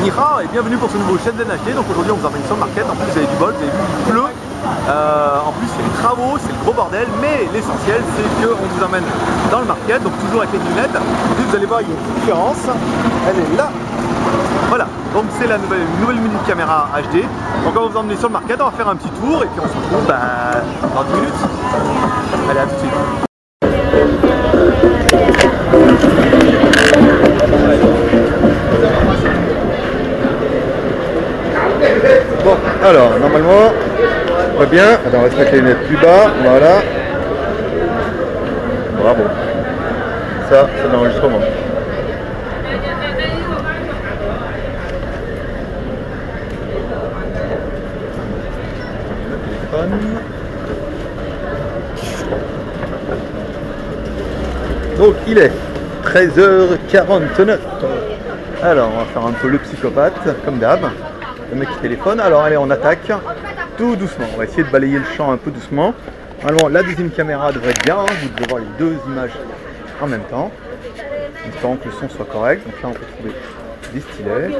Nihao et bienvenue pour ce nouveau Shenzhen HD. Donc aujourd'hui on vous emmène sur le market. En plus vous avez du bol, vous avez vu, il pleut. En plus il y a des travaux, c'est le gros bordel. Mais l'essentiel c'est qu'on vous emmène dans le market, donc toujours avec les lunettes. Et vous allez voir, il y a une petite différence. Elle est là. Voilà, donc c'est la nouvelle mini caméra HD. Donc on va vous emmener sur le market, on va faire un petit tour et puis on se retrouve dans 10 minutes. Allez, à tout de suite. Bon, alors, normalement, on va bien. Attends, on va se mettre les lunettes plus bas, voilà. Bravo. Ça, c'est l'enregistrement. Donc, il est 13h49. Alors, on va faire un peu le psychopathe, comme d'hab. Le mec qui téléphone. Alors, allez, on attaque tout doucement. On va essayer de balayer le champ un peu doucement. Alors, la deuxième caméra devrait être bien. Vous devez voir les deux images en même temps. En espérant que le son soit correct. Donc là, on peut trouver des stylets.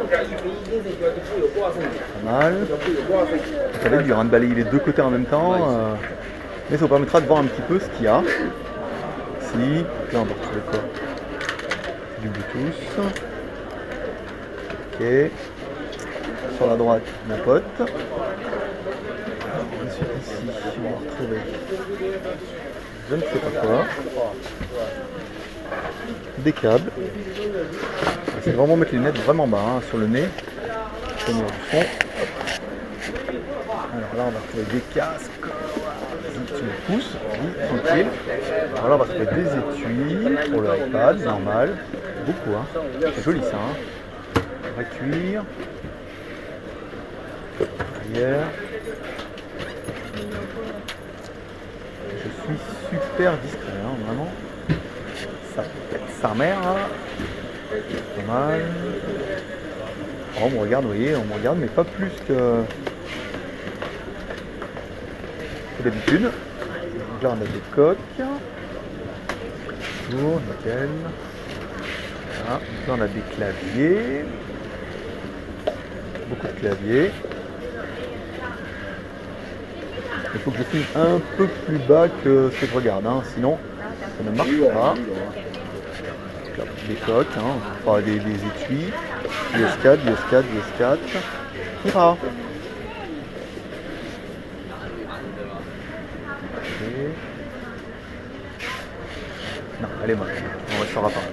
Pas mal. Ça va être dur de balayer les deux côtés en même temps. Mais ça vous permettra de voir un petit peu ce qu'il y a. Ici. Là, on va retrouver quoi? Du Bluetooth. Ok. Sur la droite, mon pote. Ensuite ici, on va retrouver je ne sais pas quoi. Des câbles. C'est vraiment mettre les lunettes vraiment bas, hein, sur le nez. Au niveau du fond. Alors là, on va retrouver des casques. Vas-y, tu le pousses, tranquille. Alors là, on va retrouver des étuis pour le iPad, normal. Beaucoup, hein. C'est joli ça, hein. Vrai cuir. Arrière. Je suis super discret, hein, vraiment. Ça pète sa mère, hein. Pas mal. Oh, on me regarde, vous voyez, on me regarde, mais pas plus que d'habitude. Donc là, on a des coques. Toujours, nickel. Voilà. Donc là, on a des claviers. Beaucoup de claviers. Il faut que je filme un peu plus bas que ce que je regarde, hein, sinon ça ne marche pas. Des coques, hein, enfin, des étuis, US4, US4, US4. Ira. Okay. Non, elle est moche, on ne restera pas.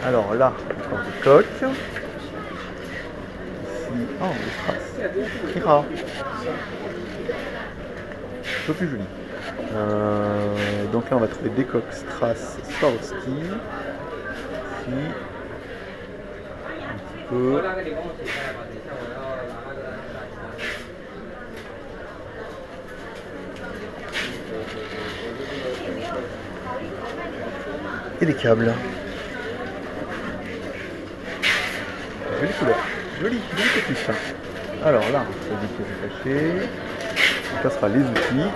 Alors là, encore des coques. Ici, oh, des strass. Ira. Un peu plus joli. Donc là on va trouver des coques Strass Swarovski. Ici. Un petit peu. Et des câbles. Jolie couleur. Jolie petite ça. Alors là, on va des pièces cachées. Donc là sera les outils,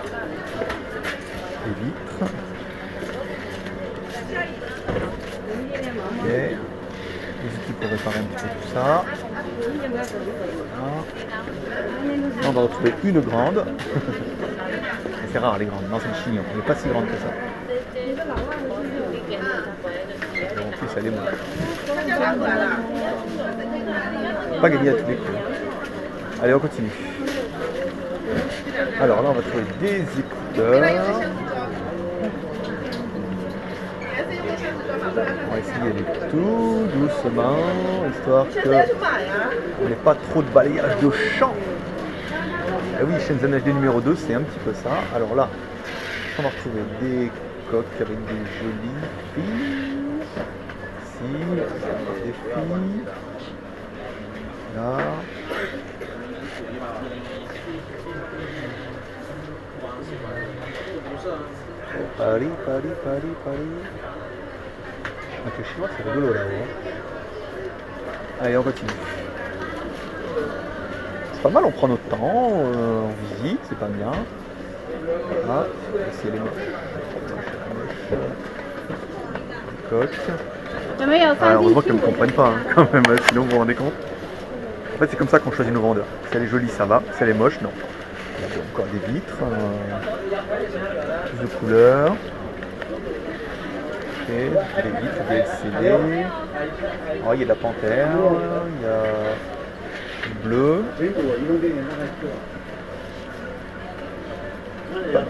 les vitres. Ok. Les outils pour réparer un petit peu tout ça. Voilà. On va retrouver une grande. C'est rare les grandes, non c'est le chignon, elle n'est pas si grande que ça. Et en plus elle est moche. Pas gagné à tous les coups. Allez, on continue. Alors là on va trouver des écouteurs. On va essayer d'aller tout doucement, histoire que on n'ait pas trop de balayage de champ. Et oui, Shenzhen HD numéro 2, c'est un petit peu ça. Alors là, on va retrouver des coques avec des jolies filles. Ici, des filles. Là. Paris. Donc le chinois c'est rigolo là-haut. Allez, on continue. C'est pas mal, on prend notre temps, on visite, c'est pas bien. Ah, c'est les moches. Coques. Alors, heureusement qu'elles ne me comprennent pas, hein, quand même, sinon vous vous rendez compte. En fait, c'est comme ça qu'on choisit nos vendeurs. Si elle est jolie, ça va. Si elle est moche, non. Il y a encore des vitres. Plus de couleurs. Ok, des vitres, des LCD. Oh, il y a de la panthère. Il y a du bleu. Voilà.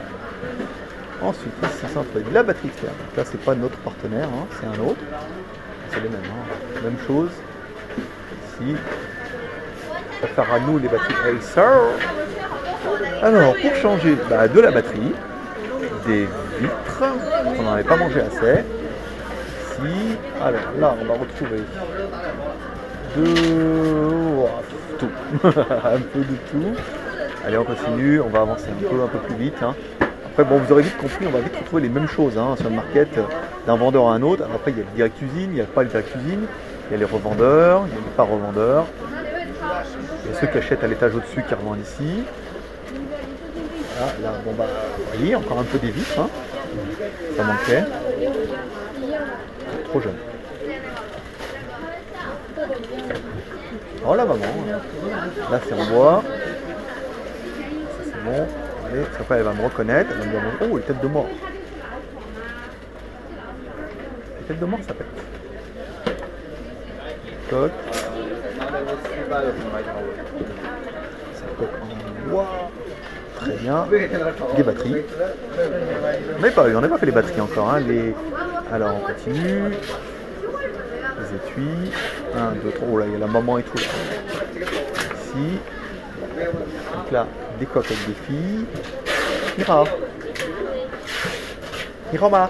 Ensuite, ici, c'est centre de la batterie externe. Donc là, c'est pas notre partenaire, hein, c'est un autre. C'est les mêmes. Hein. Même chose. Ici. Ça va faire à nous les batteries Acer. Alors, pour changer de la batterie, des vitres, on n'en avait pas mangé assez. Ici, alors là, on va retrouver tout. Un peu de tout. Allez, on continue, on va avancer un peu plus vite. Hein. Après, bon, vous aurez vite compris, on va vite retrouver les mêmes choses hein, sur le market d'un vendeur à un autre. Après, il y a le direct usine, il n'y a pas le direct usine, il y a les revendeurs, il y a les pas revendeurs. Il y a ceux qui achètent à l'étage au-dessus qui revendent ici. Voilà, là, bon bah, vous voyez, encore un peu des vitres. Hein. Ça manquait. Trop jeune. Oh la maman. Là, c'est en bois. Ça, c'est bon. Allez, après, elle va me reconnaître. Elle va me dire, oh, les têtes de mort. Les têtes de mort, ça pète. Coque. Ça coque en bois. Très bien. Des batteries. On n'a pas fait les batteries encore. Hein. Alors on continue. Les étuis. 1, 2, 3. Oh là, il y a la maman et tout. Là. Ici. Donc là, des coques avec des filles. Mira. Miroma.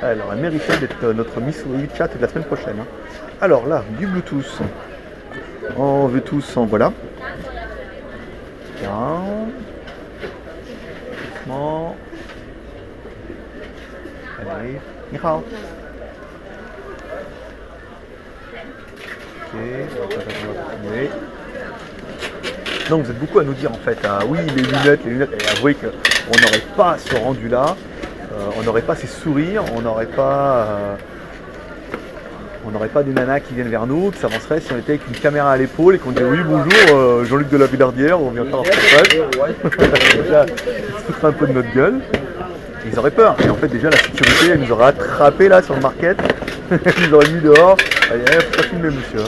Alors, elle méritait d'être notre Miss WeChat de la semaine prochaine. Hein. Alors là, du Bluetooth. On veut tous en voilà. Bien. Doucement. Allez. Mira. Ok. On va continuer. Donc vous êtes beaucoup à nous dire en fait, oui les lunettes, et avouez qu'on n'aurait pas ce rendu là. On n'aurait pas ces sourires, on n'aurait pas des nanas qui viennent vers nous, qui s'avanceraient si on était avec une caméra à l'épaule et qu'on disait oui bonjour Jean-Luc de la Villardière, on vient faire un reportage. Déjà, ils se foutraient un peu de notre gueule. Et ils auraient peur. Et en fait déjà la sécurité elle nous aurait attrapés là sur le market, ils nous auraient mis dehors. Allez, faut pas filmer monsieur.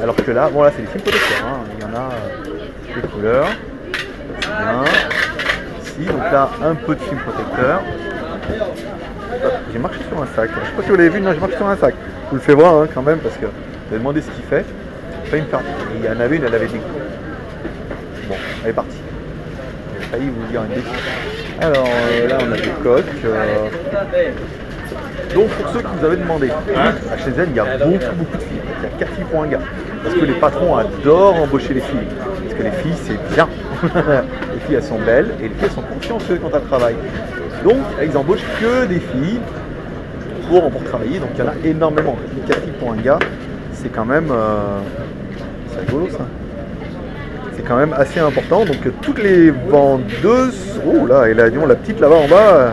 Alors que là, bon là c'est des films protecteurs, hein. Il y en a des couleurs. C'est bien. Ici, donc là un peu de film protecteur. J'ai marché sur un sac, je sais pas si vous l'avez vu, non j'ai marché sur un sac. Je vous le fais voir hein, quand même parce que vous avez demandé ce qu'il fait. Pas une partie. Et il y en avait une, elle avait des goûts. Bon, elle est partie. J'ai failli vous dire une bêtise. Alors là on a des coques. Donc pour ceux qui vous avaient demandé, à chez elle il y a beaucoup de filles. Il y a 4 filles pour un gars. Parce que les patrons adorent embaucher les filles. Parce que les filles c'est bien. Les filles elles sont belles et les filles elles sont consciencieuses quand elles travaillent. Donc ils embauchent que des filles pour travailler, donc il y en a énormément. 4 filles pour un gars, c'est quand même c'est rigolo ça. C'est quand même assez important. Donc toutes les vendeuses. Oh là, et là, disons, la petite là-bas en bas,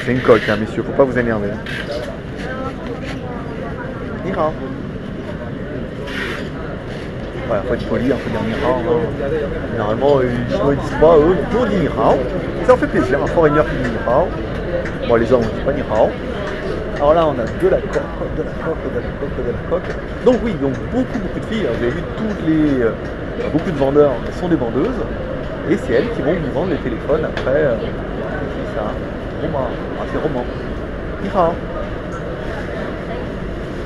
c'est une coque, hein, messieurs, faut pas vous énerver. Mira. Voilà, faut être poli, il faut dire Mira. Hein. Généralement, les Chinois ils disent pas, eux, on dit Mira. Ça leur fait plaisir, un foreigner qui dit Mira. Bon, les hommes, on dit pas Mira. Alors là, on a de la coque. Donc oui, donc beaucoup de filles. Vous avez vu beaucoup de vendeurs sont des vendeuses. Et c'est elles qui vont vous vendre les téléphones après. C'est ça. Roman. Ah, c'est roman. Mira.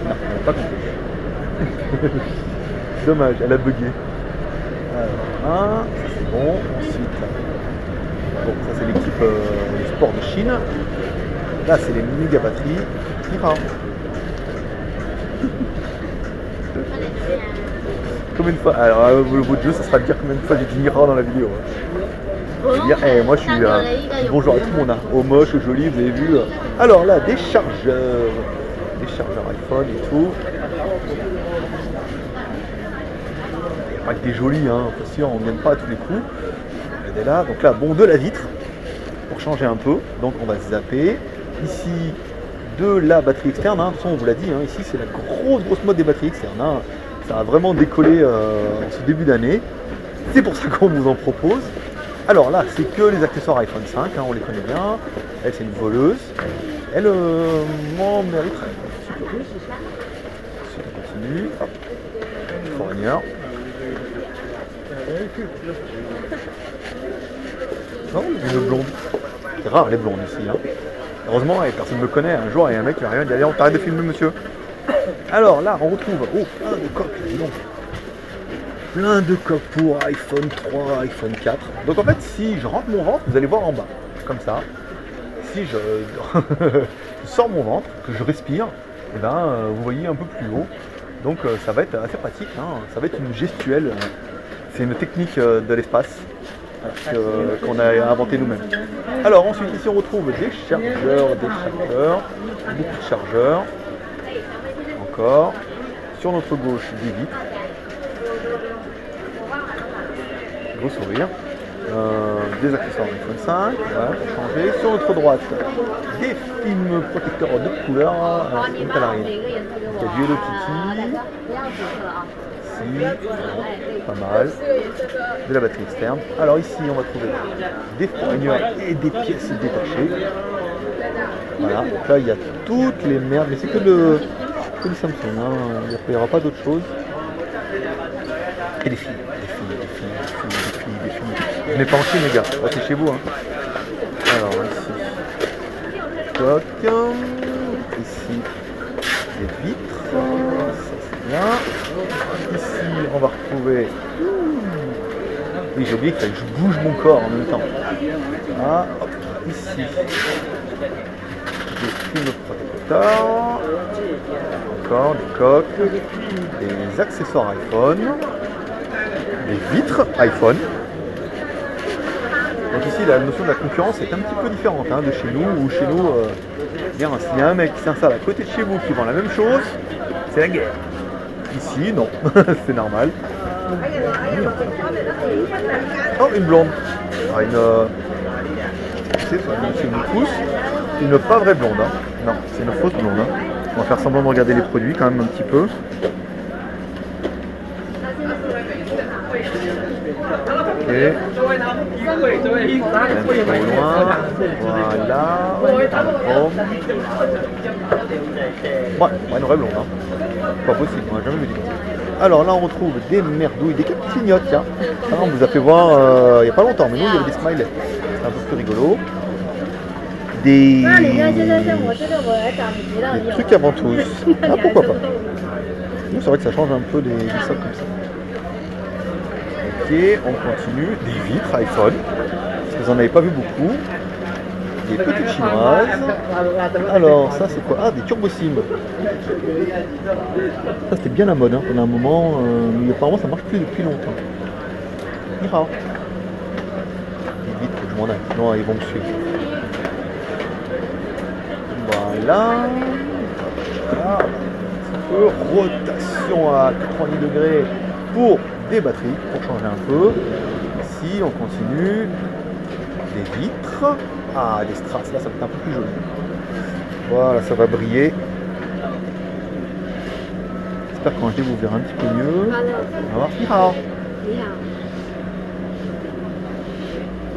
Non, on n'a pas compris. Dommage, elle a bugué. Alors, ça c'est bon. Ensuite, bon, ça c'est l'équipe du sport de Chine. Là, c'est les méga batteries. Mira. Combien de fois? Alors, le bout de jeu, ça sera de dire combien de fois j'ai dit Mira dans la vidéo. Je vais dire, moi je suis bonjour à tout le monde, hein. Au moche, au joli, vous avez vu. Alors là, des chargeurs iPhone et tout. Pas que des jolis, hein, bien sûr, on ne gagne pas à tous les coups. est là. Donc là, bon, de la vitre, pour changer un peu. Donc on va zapper. Ici, de la batterie externe. Hein. De toute façon, on vous l'a dit, hein, ici c'est la grosse mode des batteries externes. Hein. Ça a vraiment décollé en ce début d'année. C'est pour ça qu'on vous en propose. Alors là, c'est que les accessoires iPhone 5, hein, on les connaît bien. Elle, c'est une voleuse. Elle m'en mériterait un petit peu. Si on continue, hop, fournisseur. Non, une blonde. C'est rare les blondes ici. Hein. Heureusement, personne ne me connaît. Un jour, il y a un mec qui va rien dire. On t'arrête de filmer, monsieur. Alors là, on retrouve plein de coques. Dis donc. Plein de coques pour iPhone 3, iPhone 4. Donc en fait, si je rentre mon ventre, vous allez voir en bas, comme ça. Si je sors mon ventre, que je respire, et ben, vous voyez un peu plus haut. Donc ça va être assez pratique. Hein. Ça va être une gestuelle. C'est une technique de l'espace qu'on a inventé nous-mêmes. Alors ensuite, ici on retrouve des chargeurs, beaucoup de chargeurs. Encore. Sur notre gauche, des vitres. Gros sourire. Des accessoires iPhone 5, voilà, pour changer. Sur notre droite, des films protecteurs de couleur. Alors, c'est une canarine. Il y a du Hello Kitty. Ici, pas mal. De la batterie externe. Alors ici, on va trouver des poignards et des pièces détachées. Voilà, donc là, il y a toutes les merdes, mais c'est que le Samsung, hein. Il n'y aura pas d'autre chose. Et des filles. Je n'ai pas en Chine, les gars, c'est chez vous. Hein. Alors ici, toc. Ici, des vitres. Ça c'est bien. Ici, on va retrouver. Oui, j'ai oublié qu'il fallait que je bouge mon corps en même temps. Ah, hop, ici, des films protecteurs. Encore des coques, des accessoires iPhone, des vitres iPhone. Donc ici, la notion de la concurrence est un petit peu différente hein, de chez nous, où chez nous, s'il y a un mec qui s'installe à côté de chez vous qui vend la même chose, c'est la guerre. Ici, non, c'est normal. Oh, une blonde. Alors, c'est une pousse, une pas vraie blonde. Hein. Non, c'est une fausse blonde. Hein. On va faire semblant de regarder les produits quand même un petit peu. Ok. Un peu loin. Voilà. Ouais, une vraie blonde. Hein. Pas possible, on n'a jamais vu. Alors là, on retrouve des merdouilles, des quelques clignotes. Tiens. Ça, on vous a fait voir il n'y a pas longtemps, mais nous, il y avait des smileys. C'est un peu plus rigolo. Des trucs à ventouses. Ah, pourquoi pas. Nous, c'est vrai que ça change un peu des sols comme ça. Ok, on continue. Des vitres iPhone. Parce que vous n'en avez pas vu beaucoup. Des petites chinoises. Alors, ça, c'est quoi? Ah, des turbo sim. Ça, c'était bien la mode hein, pendant un moment. Mais apparemment, ça marche plus depuis longtemps. Mira. Des vitres, je m'en aille. Non, ils vont me suivre. Voilà, rotation à 90 degrés pour des batteries, pour changer un peu. Ici, on continue. Des vitres. Ah, des strass, là, ça va être un peu plus joli. Voilà, ça va briller. J'espère qu'en HD, vous verrez un petit peu mieux. On va voir. Ni hao.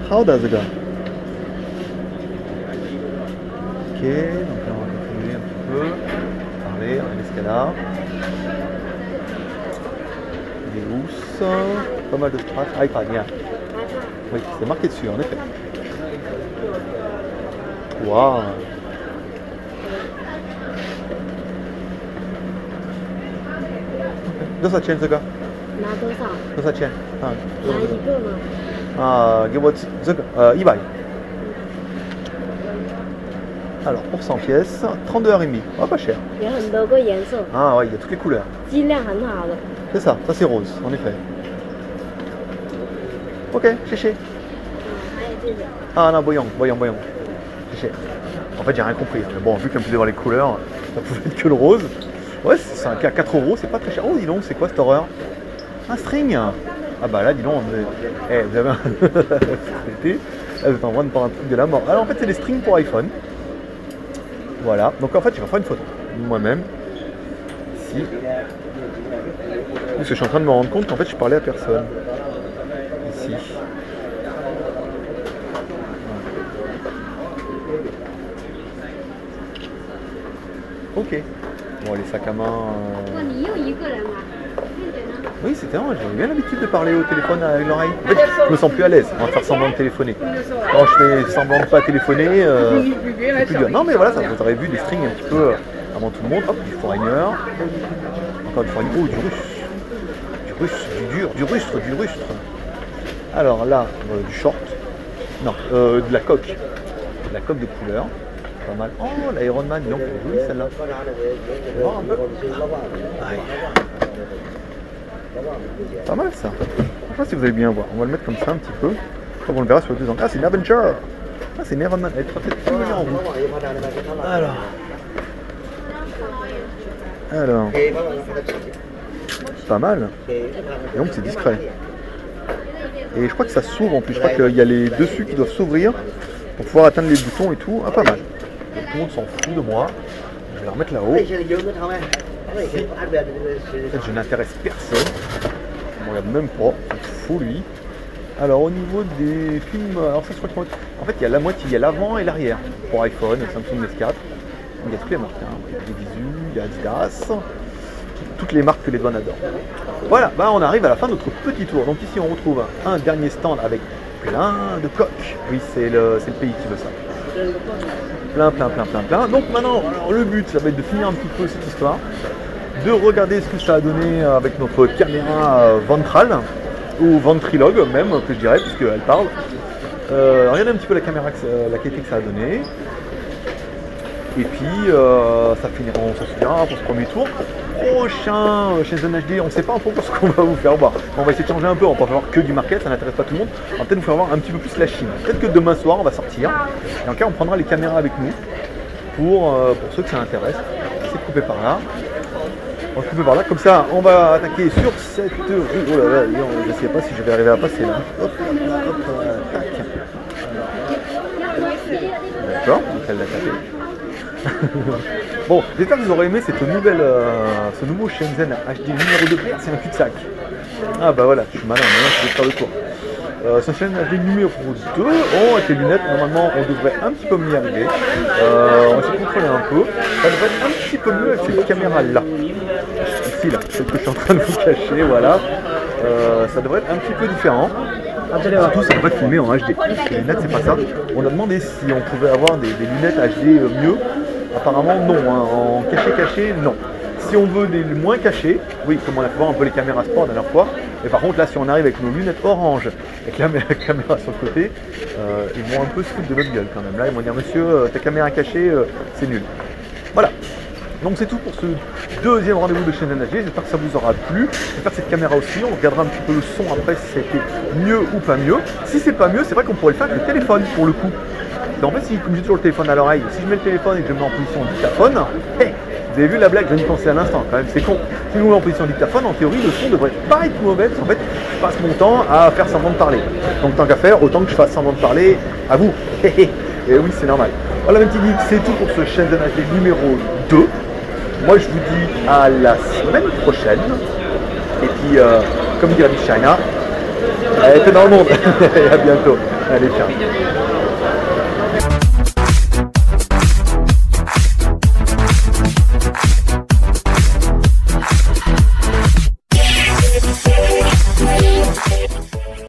How does it go? Ok, donc là on va continuer un petit peu, parler, regardez ce qu'elle a. Des housses, pas mal de strass. Ah, iPad, bien. Oui, c'est marqué dessus en effet. Waouh! Deux ça tient, ce gars? Deux ça tient. Ah, give what? 100. Alors, pour 100 pièces, 32 RMB. Ah, pas cher. Ah, ouais, il y a toutes les couleurs. C'est ça c'est rose, en effet. Ok, chéché. Ah non, voyons. Chéché. En fait, j'ai rien compris. Mais bon, vu qu'elle me faisait voir les couleurs, ça pouvait être que le rose. Ouais, c'est un cas à 4 €, c'est pas très cher. Oh, dis donc, c'est quoi cette horreur? Un string. Ah bah là, dis donc, vous avez un... Là, vous êtes en train de prendre un truc de la mort. Alors en fait, c'est des strings pour iPhone. Voilà, donc en fait, je vais faire une photo moi-même. Ici. Parce que je suis en train de me rendre compte qu'en fait, je parlais à personne. Ici. Ok. Bon, les sacs à main... Oui, c'était vrai, j'avais bien l'habitude de parler au téléphone avec l'oreille. En fait, je me sens plus à l'aise en faire semblant de téléphoner. Quand je fais semblant de pas téléphoner, c'est plus dur. Non, mais voilà, ça, vous aurez vu des strings un petit peu avant tout le monde. Hop, du foreigner. Encore du foreigner. Oh, du russe. Du russe, du dur, du rustre, du rustre. Alors là, du short. Non, de la coque. De la coque de couleur. Pas mal. Oh, l'Iron Man, donc elle est jolie celle-là. Voir un peu. Pas mal ça. Je sais pas si vous allez bien voir. On va le mettre comme ça un petit peu. Comme on le verra sur le 2 ans. Ah, c'est une Avenger. Ah, c'est une Iron Man. Elle est peut-être plus en route. Alors. Pas mal. Et donc c'est discret. Et je crois que ça s'ouvre en plus. Je crois qu'il y a les dessus qui doivent s'ouvrir pour pouvoir atteindre les boutons et tout. Ah, pas mal. Donc, tout le monde s'en fout de moi. Je vais la remettre là-haut. En fait, je n'intéresse personne. Je ne regarde même pas. C'est fou lui. Alors au niveau des films, alors ça je crois en fait il y a la moitié, il y a l'avant et l'arrière pour iPhone, Samsung S4. Il y a toutes les marques, hein. Il y a des Visu, il y a Adidas, toutes les marques que les douanes adorent. Voilà, bah on arrive à la fin de notre petit tour. Donc ici on retrouve un dernier stand avec plein de coques. Oui, c'est le pays qui veut ça. Plein. Donc maintenant, alors, le but ça va être de finir un petit peu cette histoire, de regarder ce que ça a donné avec notre caméra ventrale, ou ventrilogue même, que je dirais, puisqu'elle parle. Regardez un petit peu la caméra, la qualité que ça a donné. Et puis, ça finira, on s'en souviendra pour ce premier tour. Prochain Shenzhen HD, on ne sait pas encore ce qu'on va vous faire voir. On va essayer de changer un peu, on va pas faire voir que du market, ça n'intéresse pas tout le monde. On va peut-être vous faire voir un petit peu plus la Chine. Peut-être que demain soir, on va sortir. Et en cas, on prendra les caméras avec nous pour ceux que ça intéresse. C'est coupé par là. On va couper par là, comme ça on va attaquer sur cette rue. Oh là là, je ne sais pas si je vais arriver à passer là. Hop, tac. D'accord, elle l'a tapé. Bon, j'espère que vous aurez aimé cette nouvelle, ce nouveau Shenzhen HD numéro 2. C'est un cul-de-sac. Ah bah voilà, je suis malin, maintenant je vais faire le tour. Ce Shenzhen HD numéro 2, avec les lunettes, normalement on devrait un petit peu mieux y arriver. On va essayer de contrôler un peu. Ça devrait être un petit peu mieux avec cette caméra là. Ici là, celle que je suis en train de vous cacher, voilà. Ça devrait être un petit peu différent. Surtout ça devrait être filmé en HD. Les lunettes c'est pas ça. On a demandé si on pouvait avoir des lunettes HD mieux. Apparemment non, hein. En caché, non. Si on veut des moins cachés, oui, comme on a fait voir un peu les caméras sport la dernière fois. Mais par contre là, si on arrive avec nos lunettes orange, avec la caméra sur le côté, ils vont un peu se foutre de notre gueule quand même. Là, ils vont dire monsieur, ta caméra cachée, c'est nul. Voilà. Donc c'est tout pour ce deuxième rendez-vous de Shenzhen HD. J'espère que ça vous aura plu. J'espère que cette caméra aussi. On regardera un petit peu le son après si ça a été mieux ou pas mieux. Si c'est pas mieux, c'est vrai qu'on pourrait le faire avec le téléphone pour le coup. En fait, si comme j'ai toujours le téléphone à l'oreille, si je mets le téléphone et que je le mets en position dictaphone, hey, vous avez vu la blague, je viens d'y penser à l'instant quand même, c'est con. Si je le mets en position dictaphone, en théorie, le son devrait pas être mauvais, parce qu'en fait, je passe mon temps à faire semblant de parler. Donc tant qu'à faire, autant que je fasse semblant de parler à vous. Et oui, c'est normal. Voilà, mes petits geeks, c'est tout pour ce Shenzhen HD numéro 2. Moi, je vous dis à la semaine prochaine. Et puis, comme dirait China, elle était dans le monde. Et à bientôt. Allez, ciao.